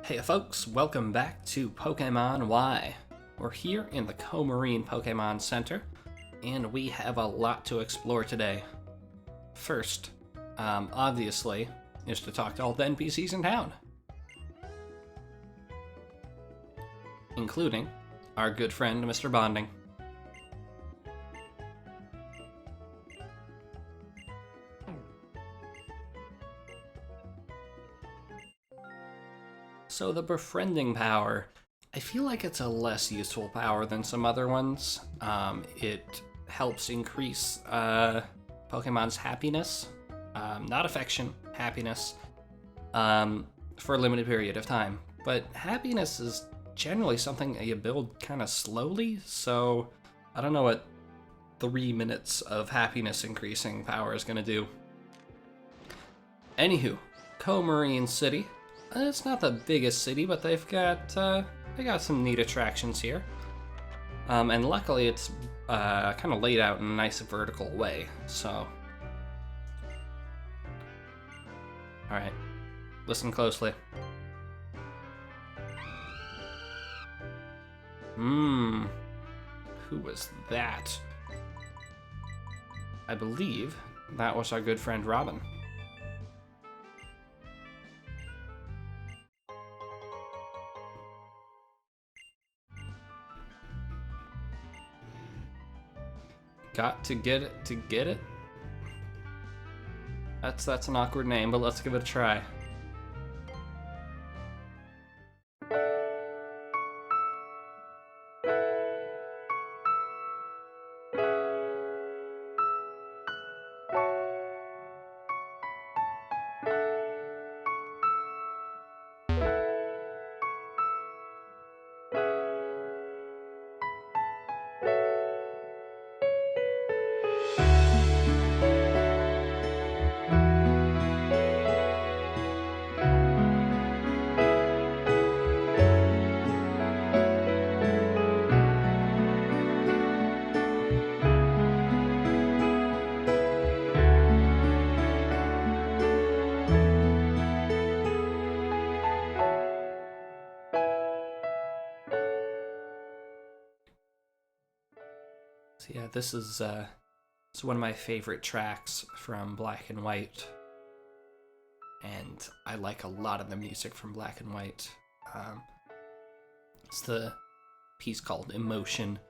Hey folks, welcome back to Pokémon Y. We're here in the Coumarine Pokémon Center, and we have a lot to explore today. First, obviously, is to talk to all the NPCs in town. Including our good friend, Mr. Bonding. So the befriending power, I feel like it's a less useful power than some other ones. It helps increase Pokemon's happiness, not affection, happiness, for a limited period of time. But happiness is generally something that you build kind of slowly, so I don't know what 3 minutes of happiness increasing power is going to do. Anywho, Coumarine City. It's not the biggest city, but they've got some neat attractions here. And luckily it's kind of laid out in a nice vertical way, so... Alright, listen closely. Who was that? I believe that was our good friend Robin. Got to get it to get it? That's an awkward name, but let's give it a try. So yeah, this is it's one of my favorite tracks from Black and White, and I like a lot of the music from Black and White. It's the piece called Emotion,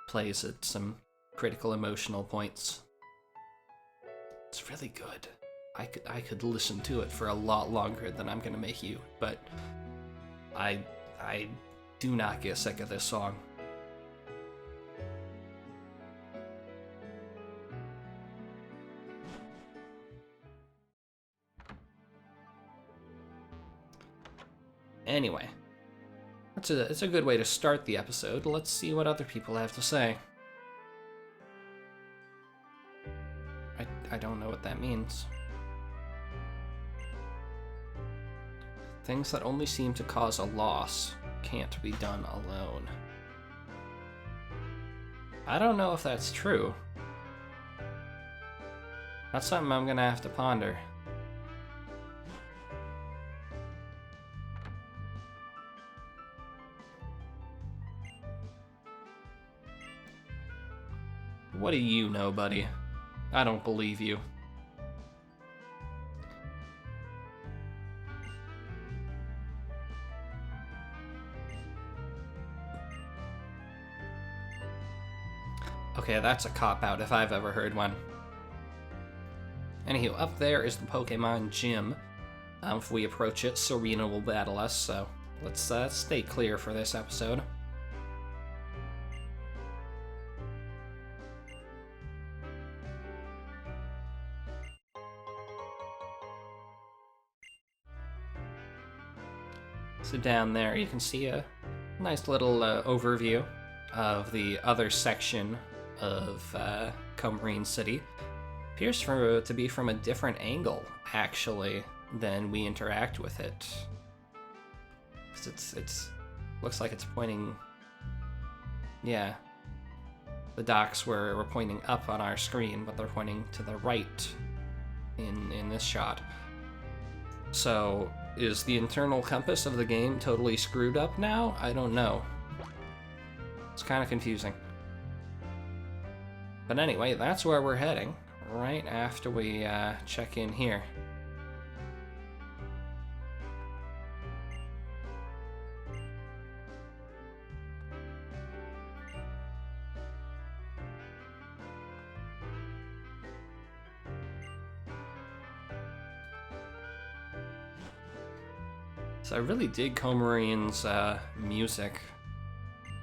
plays at some critical emotional points. It's really good. I could listen to it for a lot longer than I'm gonna make you, but I do not get sick of this song. Anyway, it's a good way to start the episode. Let's see what other people have to say. I don't know what that means. Things that only seem to cause a loss can't be done alone. I don't know if that's true. That's something I'm gonna have to ponder. What do you know, buddy? I don't believe you. Okay, that's a cop-out if I've ever heard one. Anywho, up there is the Pokemon Gym. If we approach it, Serena will battle us, so let's stay clear for this episode. So down there you can see a nice little overview of the other section of Coumarine City. Appears to be from a different angle, actually, than we interact with it. 'Cause it's looks like it's pointing... Yeah. The docks were pointing up on our screen, but they're pointing to the right in this shot. So Is the internal compass of the game totally screwed up now? I don't know. It's kind of confusing. But anyway, that's where we're heading, right after we check in here. So I really dig Coumarine's music.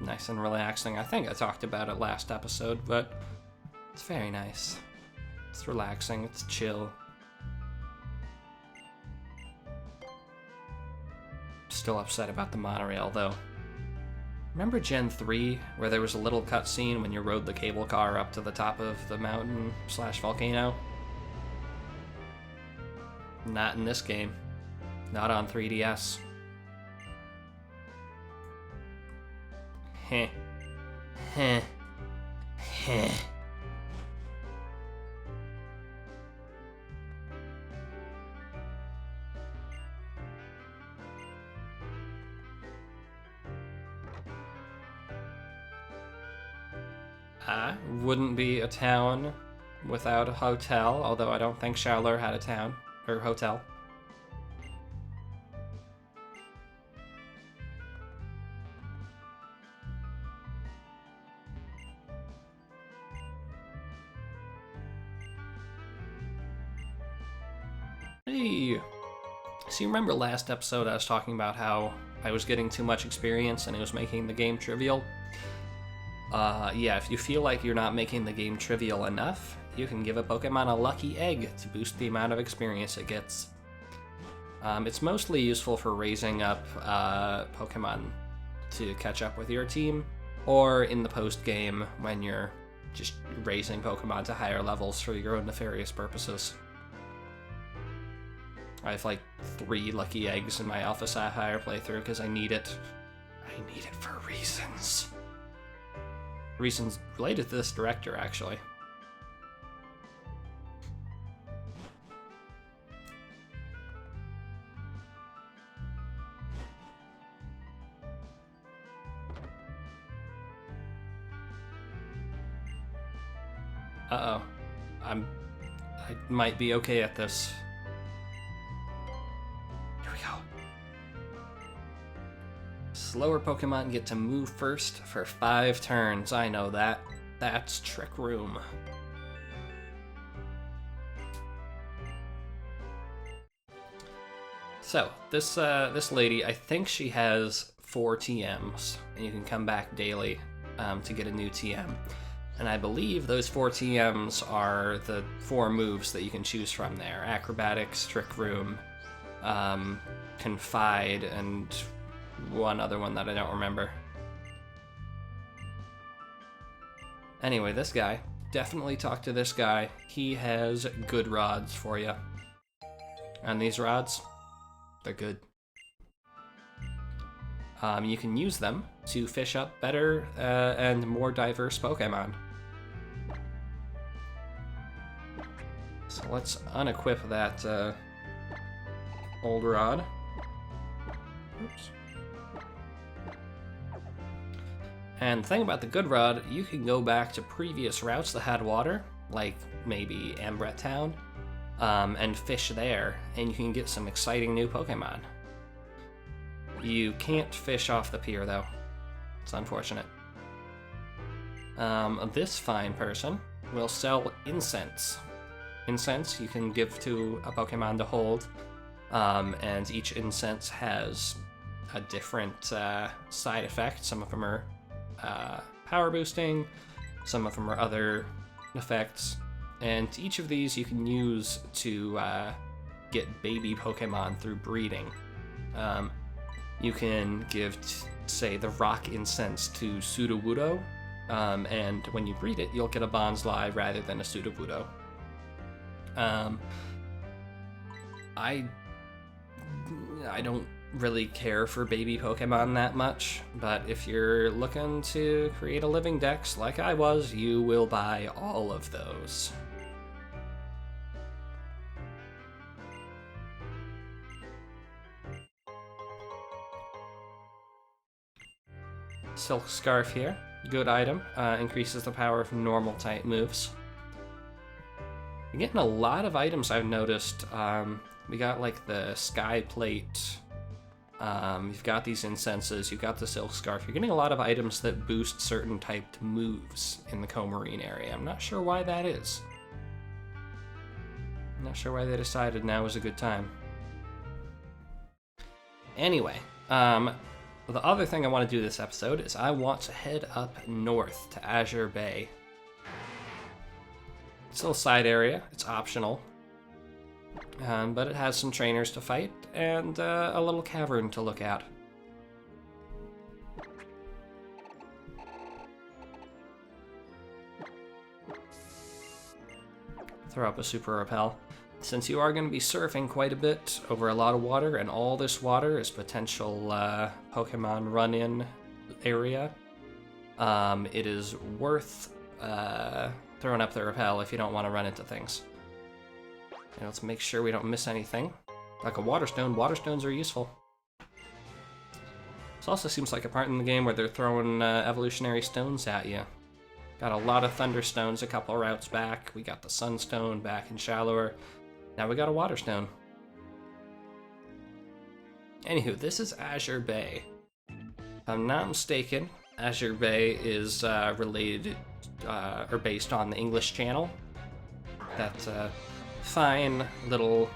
Nice and relaxing. I think I talked about it last episode, but it's very nice. It's relaxing, it's chill. Still upset about the monorail, though. Remember Gen 3, where there was a little cutscene when you rode the cable car up to the top of the mountain / volcano? Not in this game. Not on 3DS. Heh. Heh. Heh. Wouldn't be a town without a hotel, although I don't think Charlotte had a town or hotel. Hey! So you remember last episode I was talking about how I was getting too much experience and it was making the game trivial? Yeah, if you feel like you're not making the game trivial enough, you can give a Pokemon a lucky egg to boost the amount of experience it gets. It's mostly useful for raising up Pokemon to catch up with your team, or in the post-game when you're just raising Pokemon to higher levels for your own nefarious purposes. I have like 3 lucky eggs in my Alpha Sapphire playthrough because I need it. I need it for reasons. Reasons related to this director, actually. Uh-oh. I might be okay at this. Here we go. Slower Pokemon get to move first for 5 turns. I know that. That's Trick Room. So, this lady, I think she has 4 TMs, and you can come back daily to get a new TM. And I believe those 4 TMs are the 4 moves that you can choose from there. Acrobatics, Trick Room, Confide, and one other one that I don't remember. Anyway, this guy. Definitely talk to this guy. He has good rods for you. And these rods, they're good. You can use them to fish up better and more diverse Pokemon. So let's unequip that old rod. Oops. And the thing about the good rod, you can go back to previous routes that had water, like maybe Ambret Town, and fish there, and you can get some exciting new Pokemon. You can't fish off the pier, though. It's unfortunate. This fine person will sell incense. Incense you can give to a Pokemon to hold, and each incense has a different side effect. Some of them are power boosting, some of them are other effects, and each of these you can use to get baby Pokemon through breeding. You can give, say, the rock incense to Sudowoodo, and when you breed it, you'll get a Bonsly rather than a Sudowoodo. I don't really care for baby Pokemon that much, but if you're looking to create a living dex like I was, you will buy all of those. Silk Scarf here. Good item. Increases the power of normal type moves. You're getting a lot of items I've noticed. We got like the Sky Plate. You've got these incenses. You've got the Silk Scarf. You're getting a lot of items that boost certain typed moves in the Coumarine area. I'm not sure why that is. I'm not sure why they decided now was a good time. Anyway, the other thing I want to do this episode is I want to head up north to Azure Bay. It's a little side area. It's optional. But it has some trainers to fight and a little cavern to look at. Throw up a super repel. Since you are going to be surfing quite a bit over a lot of water, and all this water is potential Pokemon run-in area, it is worth throwing up the repel if you don't want to run into things. And let's make sure we don't miss anything. Like a water stone. Water stones are useful. This also seems like a part in the game where they're throwing evolutionary stones at you. Got a lot of thunder stones a couple routes back. We got the sunstone back in shallower. Now we got a water stone. Anywho, this is Azure Bay. If I'm not mistaken, Azure Bay is related or based on the English Channel. That's fine little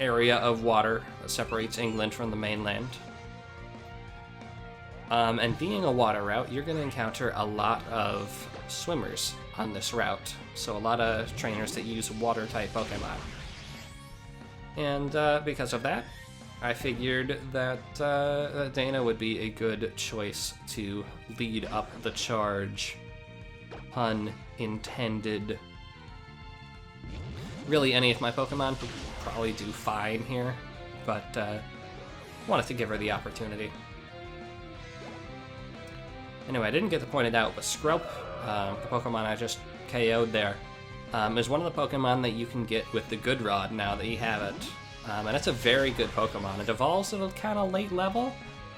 area of water that separates England from the mainland. And being a water route, you're going to encounter a lot of swimmers on this route. So a lot of trainers that use water-type Pokemon. And because of that, I figured that Dana would be a good choice to lead up the charge. Pun intended. Really, any of my Pokemon would probably do fine here, but wanted to give her the opportunity. Anyway, I didn't get to point it out, but Skrelp, the Pokemon I just KO'd there, is one of the Pokemon that you can get with the Good Rod now that you have it. And it's a very good Pokemon. It evolves at a kind of late level,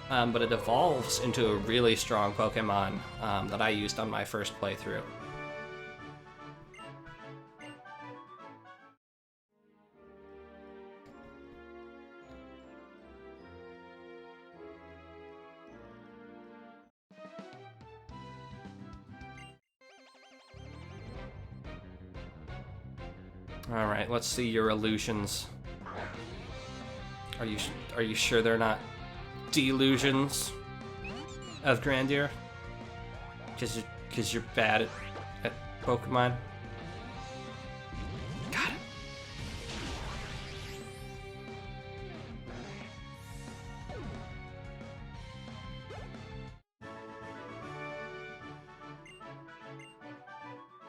but it evolves into a really strong Pokemon that I used on my first playthrough. Alright, let's see your illusions. Are you sure they're not delusions of grandeur? Because you're bad at Pokemon? Got it.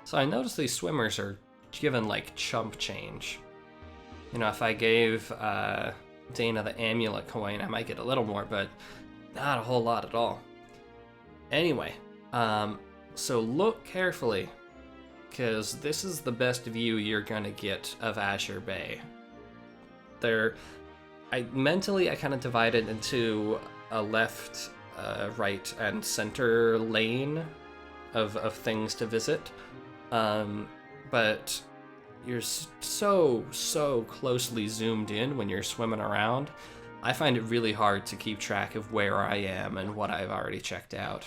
So I noticed these swimmers are given like chump change. You know, if I gave Dana the amulet coin, I might get a little more, but not a whole lot at all. Anyway, so look carefully, because this is the best view you're gonna get of Azure Bay. I kind of divided into a left, right, and center lane of things to visit. But you're so closely zoomed in when you're swimming around. I find it really hard to keep track of where I am and what I've already checked out.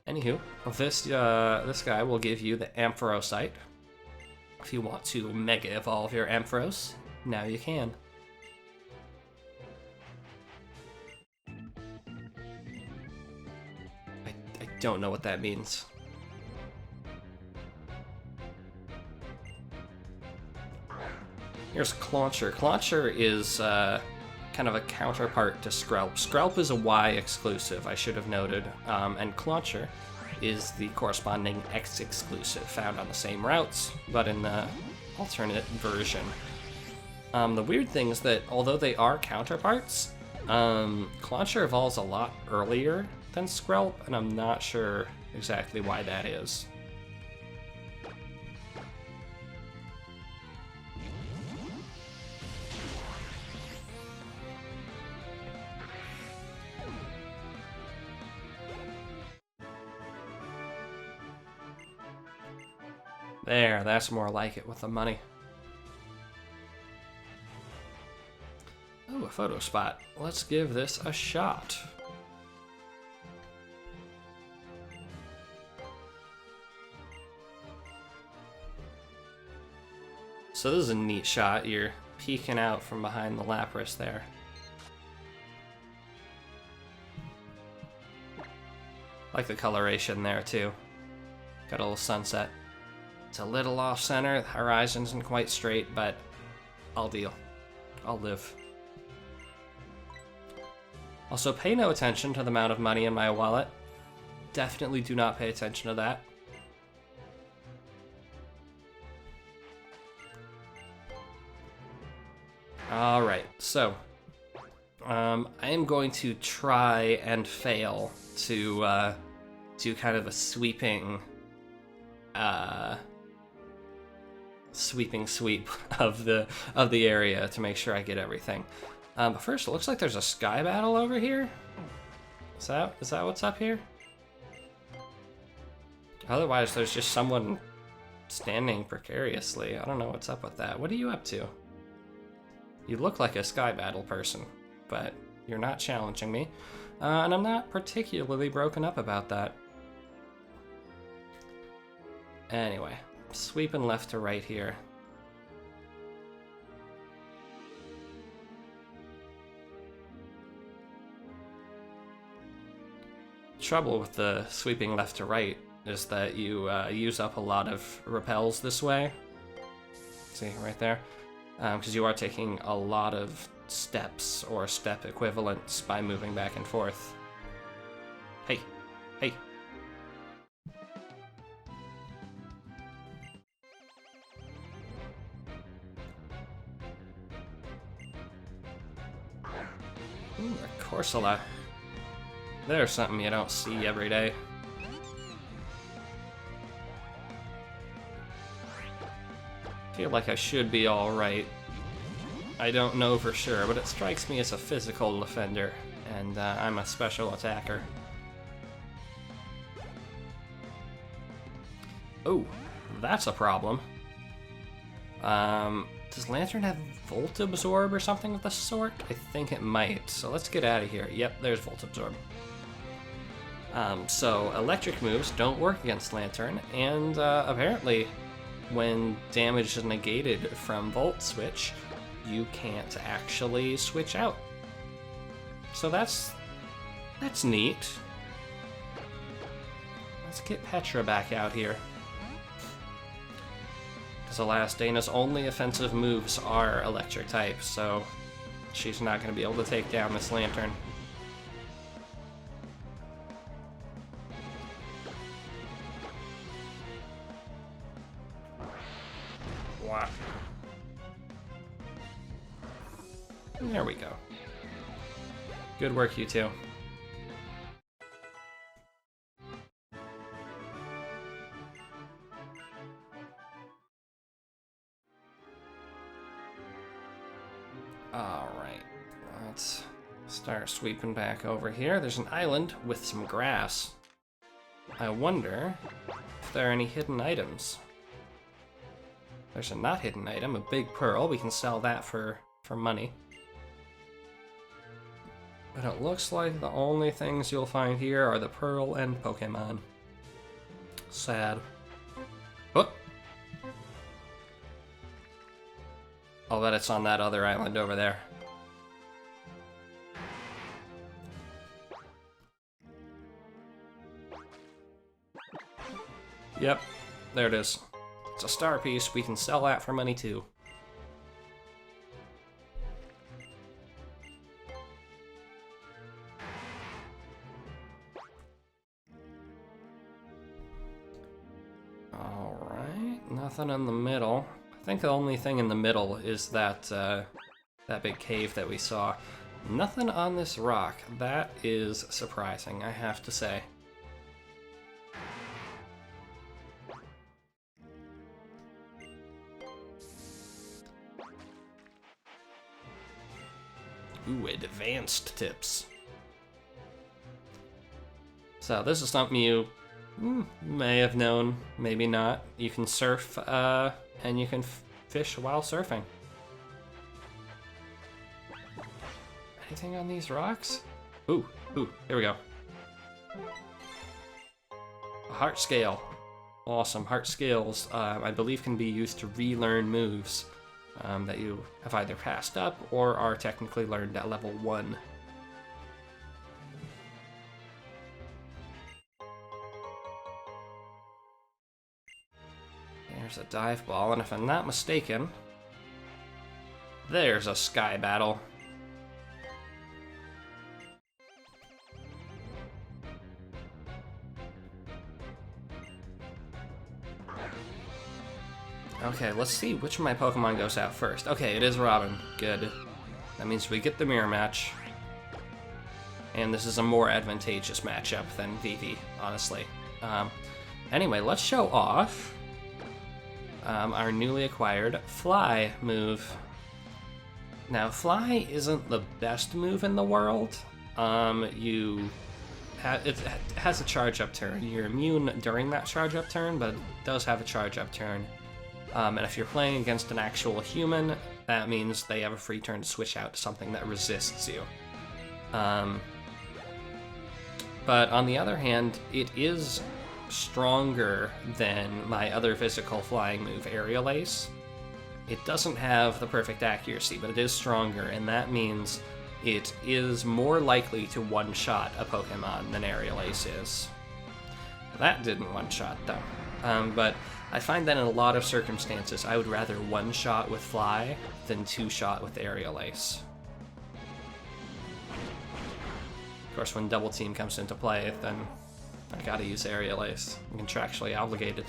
Anywho, this guy will give you the Ampharos. If you want to Mega Evolve your Ampharos, now you can. I don't know what that means. Here's Clauncher. Clauncher is kind of a counterpart to Skrelp. Skrelp is a Y exclusive, I should have noted, and Clauncher is the corresponding X exclusive, found on the same routes, but in the alternate version. The weird thing is that although they are counterparts, Clauncher evolves a lot earlier than Skrelp, and I'm not sure exactly why that is. There, that's more like it with the money. Oh, a photo spot. Let's give this a shot. So this is a neat shot. You're peeking out from behind the Lapras there. Like the coloration there too. Got a little sunset. It's a little off center. The horizon isn't quite straight, but I'll deal. I'll live. Also, pay no attention to the amount of money in my wallet. Definitely do not pay attention to that. Alright, so I am going to try and fail to do kind of a sweep of the area to make sure I get everything. But first, it looks like there's a sky battle over here. Is that what's up here? Otherwise, there's just someone standing precariously. I don't know what's up with that. What are you up to? You look like a sky battle person, but you're not challenging me. And I'm not particularly broken up about that. Anyway, sweeping left to right here. Trouble with the sweeping left to right is that you use up a lot of repels this way. See, right there? Because you are taking a lot of steps or step equivalents by moving back and forth. Hey, hey. Ooh, a Corsola. There's something you don't see every day. Feel like I should be alright. I don't know for sure, but it strikes me as a physical defender, and I'm a special attacker. Oh, that's a problem. Does Lantern have Volt Absorb or something of the sort? I think it might, so let's get out of here. Yep, there's Volt Absorb. So electric moves don't work against Lantern, and apparently when damage is negated from Volt Switch, you can't actually switch out. So that's neat. Let's get Petra back out here. Because Elastana's only offensive moves are electric type, so she's not going to be able to take down this Lantern. Wow. There we go. Good work, you two. Alright, let's start sweeping back over here. There's an island with some grass. I wonder if there are any hidden items. There's a not hidden item, a big pearl. We can sell that for money. But it looks like the only things you'll find here are the pearl and Pokémon. Sad. Oh! I'll bet it's on that other island over there. Yep, there it is. It's a star piece. We can sell that for money too. Alright, nothing in the middle. I think the only thing in the middle is that that big cave that we saw. Nothing on this rock. That is surprising, I have to say. Ooh, advanced tips. So this is something you May have known, maybe not. You can surf, and you can fish while surfing. Anything on these rocks? Ooh, here we go. A heart scale. Awesome. Heart scales, I believe, can be used to relearn moves that you have either passed up or are technically learned at level 1. There's a dive ball, and if I'm not mistaken, there's a sky battle. Okay, let's see which of my Pokemon goes out first. Okay, it is Robin. Good. That means we get the mirror match. And this is a more advantageous matchup than Vivi, honestly. Anyway, let's show off our newly acquired Fly move. Now, Fly isn't the best move in the world. It has a charge-up turn. You're immune during that charge-up turn, but it does have a charge-up turn. And if you're playing against an actual human, that means they have a free turn to switch out to something that resists you. But on the other hand, it is stronger than my other physical flying move, Aerial Ace. It doesn't have the perfect accuracy, but it is stronger, and that means it is more likely to one-shot a Pokemon than Aerial Ace is. That didn't one-shot, though. But I find that in a lot of circumstances, I would rather one-shot with Fly than two-shot with Aerial Ace. Of course, when Double Team comes into play, then I gotta use Aerial Ace. I'm contractually obligated.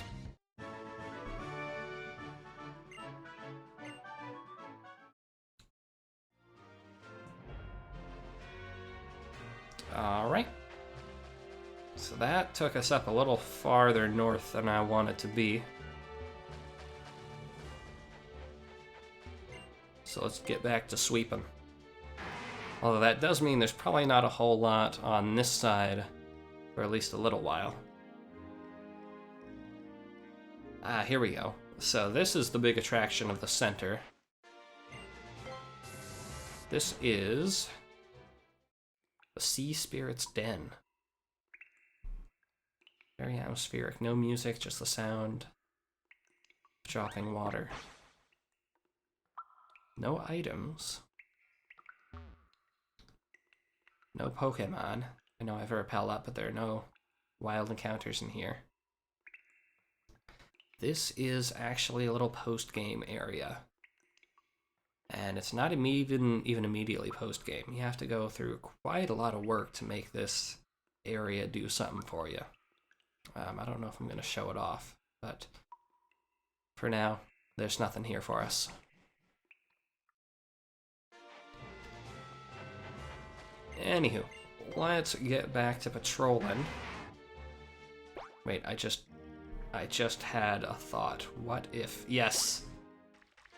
Alright. So that took us up a little farther north than I wanted to be. So let's get back to sweeping. Although that does mean there's probably not a whole lot on this side for at least a little while. Here we go. So this is the big attraction of the center. This is the Sea Spirit's Den. Very atmospheric. No music, just the sound of dropping water. No items. No Pokemon. I know I have a Repel up, but there are no wild encounters in here. This is actually a little post-game area. And it's not even immediately post-game. You have to go through quite a lot of work to make this area do something for you. I don't know if I'm going to show it off, but for now, there's nothing here for us. Anywho, let's get back to patrolling. Wait, I just had a thought. What if... Yes!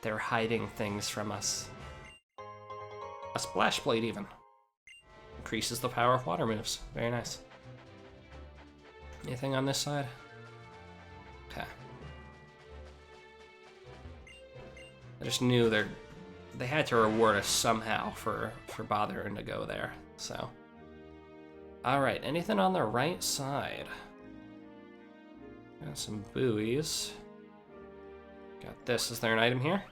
They're hiding things from us. A Splash Blade, even. Increases the power of water moves. Very nice. Anything on this side? Okay. I just knew they had to reward us somehow for bothering to go there, so. Alright, anything on the right side? Got some buoys. Got this. Is there an item here?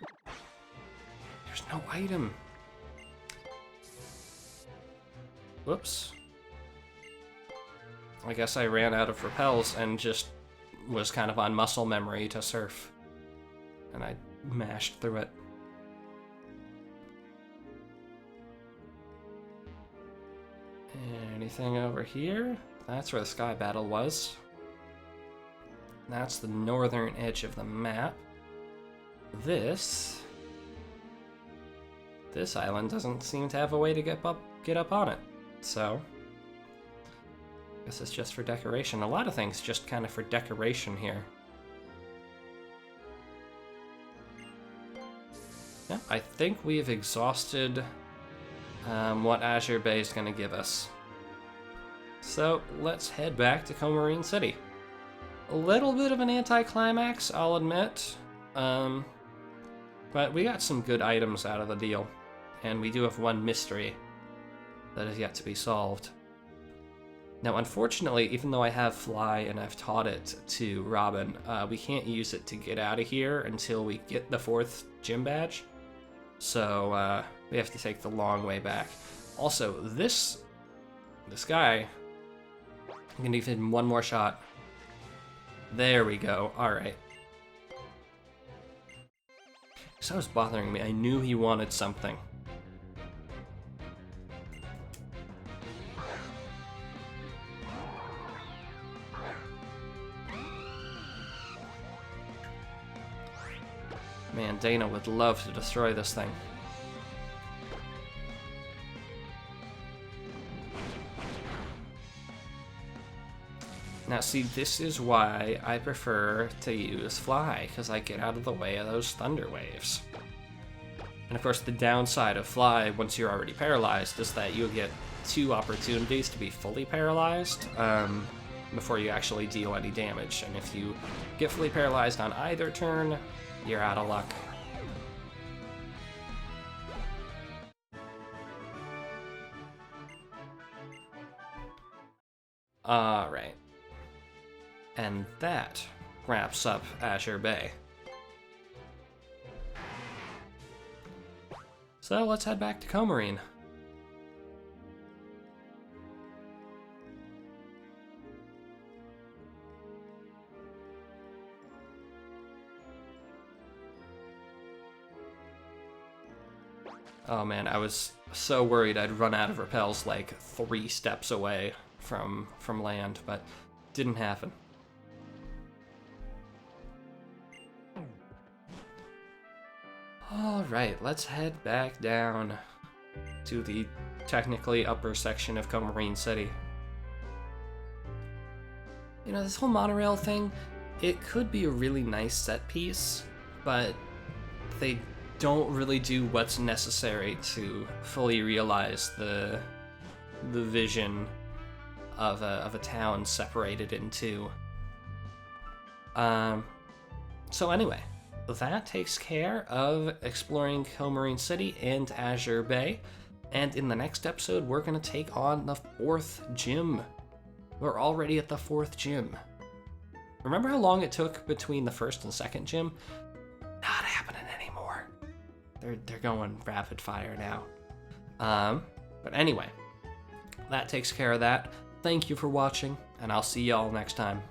There's no item. Whoops. I guess I ran out of repels and just was kind of on muscle memory to surf. And I mashed through it. Anything over here? That's where the sky battle was. That's the northern edge of the map. This island doesn't seem to have a way to get up on it. So, I guess it's just for decoration. A lot of things just kind of for decoration here. Yeah, I think we've exhausted what Azure Bay is going to give us. So let's head back to Coumarine City. A little bit of an anticlimax, I'll admit. But we got some good items out of the deal. And we do have one mystery that is yet to be solved. Now, unfortunately, even though I have Fly and I've taught it to Robin, we can't use it to get out of here until we get the 4th gym badge. So, we have to take the long way back. Also, this guy, I'm gonna give him one more shot. There we go. Alright. So that was bothering me. I knew he wanted something. Man, Dana would love to destroy this thing. Now see, this is why I prefer to use Fly, because I get out of the way of those thunder waves. And of course the downside of Fly, once you're already paralyzed, is that you'll get 2 opportunities to be fully paralyzed before you actually deal any damage. And if you get fully paralyzed on either turn, you're out of luck. Alright. And that wraps up Azure Bay. So let's head back to Coumarine. Oh man, I was so worried I'd run out of repels like 3 steps away from land, but didn't happen. Alright, let's head back down to the technically upper section of Coumarine City. You know, this whole monorail thing, it could be a really nice set piece, but they don't really do what's necessary to fully realize the vision of a town separated in 2. So anyway, that takes care of exploring Coumarine City and Azure Bay, and in the next episode we're going to take on the 4th gym. We're already at the 4th gym. Remember how long it took between the 1st and 2nd gym? Not happening anymore. They're going rapid fire now. But anyway, that takes care of that. Thank you for watching, and I'll see y'all next time.